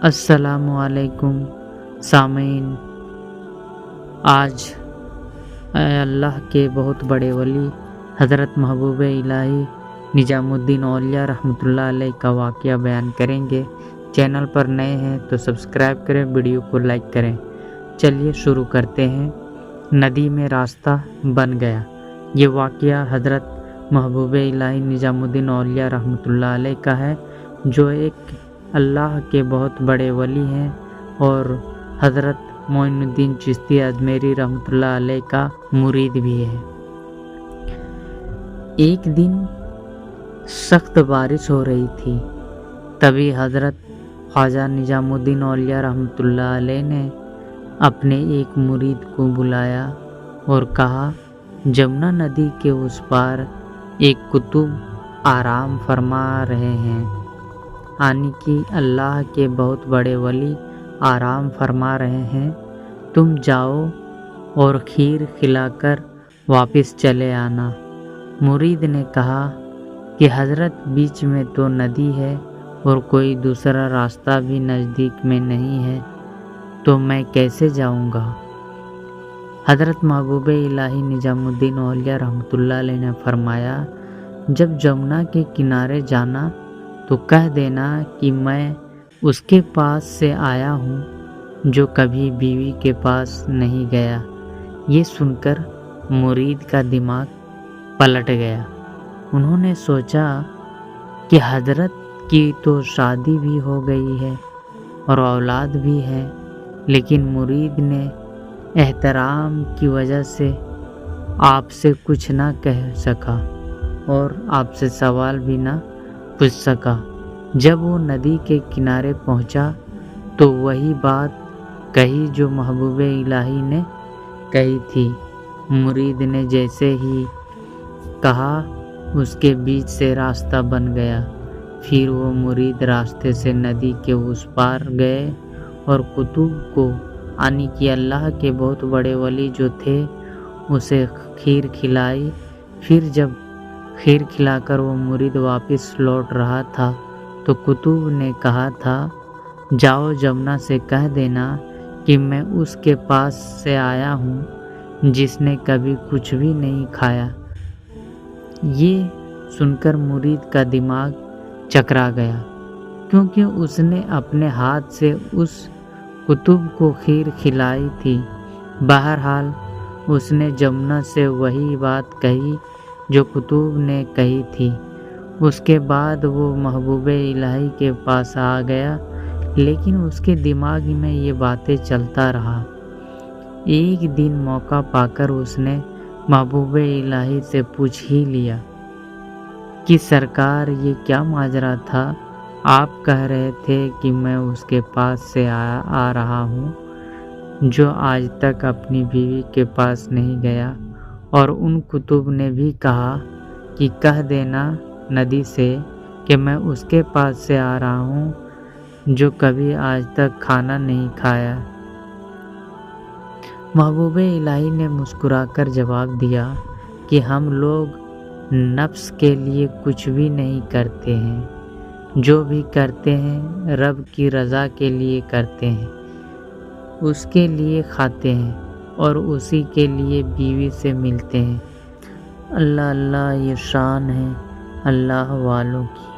السلام علیکم سامعین، آج اے اللہ کے بہت بڑے ولی حضرت محبوب الہی نظام الدین اولیاء رحمۃ اللہ علیہ کا واقعہ بیان کریں گے۔ چینل پر نئے ہیں تو سبسکرائب کریں، ویڈیو کو لائک کریں۔ چلیے شروع کرتے ہیں۔ ندی میں راستہ بن گیا۔ یہ واقعہ حضرت محبوب الہی نظام الدین اولیاء رحمۃ اللہ علیہ کا ہے، جو ایک اللہ کے بہت بڑے ولی ہیں اور حضرت معین الدین چشتی اجمیری رحمۃ اللہ علیہ کا مرید بھی ہے۔ ایک دن سخت بارش ہو رہی تھی، تبھی حضرت خواجہ نظام الدین اولیاء رحمۃ اللہ علیہ نے اپنے ایک مرید کو بلایا اور کہا، جمنا ندی کے اس پار ایک کتب آرام فرما رہے ہیں، یعنی کہ اللہ کے بہت بڑے ولی آرام فرما رہے ہیں، تم جاؤ اور کھیر کھلا کر واپس چلے آنا۔ مرید نے کہا کہ حضرت بیچ میں تو ندی ہے اور کوئی دوسرا راستہ بھی نزدیک میں نہیں ہے، تو میں کیسے جاؤں گا؟ حضرت محبوب الہی نظام الدین اولیاء رحمۃ اللہ علیہ نے فرمایا، جب جمنا کے کنارے جانا تو کہہ دینا کہ میں اس کے پاس سے آیا ہوں جو کبھی بیوی کے پاس نہیں گیا۔ یہ سن کر مرید کا دماغ پلٹ گیا۔ انہوں نے سوچا کہ حضرت کی تو شادی بھی ہو گئی ہے اور اولاد بھی ہے، لیکن مرید نے احترام کی وجہ سے آپ سے کچھ نہ کہہ سکا اور آپ سے سوال بھی نہ پوچھ سکا۔ جب وہ ندی کے کنارے پہنچا تو وہی بات کہی جو محبوب الہی نے کہی تھی۔ مرید نے جیسے ہی کہا، اس کے بیچ سے راستہ بن گیا۔ پھر وہ مرید راستے سے ندی کے اس پار گئے اور کتب کو، یعنی کہ اللہ کے بہت بڑے ولی جو تھے، اسے کھیر کھلائی۔ پھر جب کھیر کھلا کر وہ مرید واپس لوٹ رہا تھا تو کتب نے کہا تھا، جاؤ جمنا سے کہہ دینا کہ میں اس کے پاس سے آیا ہوں جس نے کبھی کچھ بھی نہیں کھایا۔ یہ سن کر مرید کا دماغ چکرا گیا، کیونکہ اس نے اپنے ہاتھ سے اس کتب کو کھیر کھلائی تھی۔ بہرحال اس نے جمنا سے وہی بات کہی جو کتب نے کہی تھی۔ اس کے بعد وہ محبوب الہی کے پاس آ گیا، لیکن اس کے دماغ میں یہ باتیں چلتا رہا۔ ایک دن موقع پا کر اس نے محبوب الہی سے پوچھ ہی لیا کہ سرکار، یہ کیا ماجرا تھا؟ آپ کہہ رہے تھے کہ میں اس کے پاس سے آ رہا ہوں جو آج تک اپنی بیوی کے پاس نہیں گیا، اور ان کتب نے بھی کہا کہ کہہ دینا ندی سے کہ میں اس کے پاس سے آ رہا ہوں جو کبھی آج تک کھانا نہیں کھایا۔ محبوب الہی نے مسکرا کر جواب دیا کہ ہم لوگ نفس کے لیے کچھ بھی نہیں کرتے ہیں، جو بھی کرتے ہیں رب کی رضا کے لیے کرتے ہیں، اس کے لیے کھاتے ہیں اور اسی کے لیے بیوی سے ملتے ہیں۔ اللہ اللہ، یہ شان ہے اللہ والوں کی۔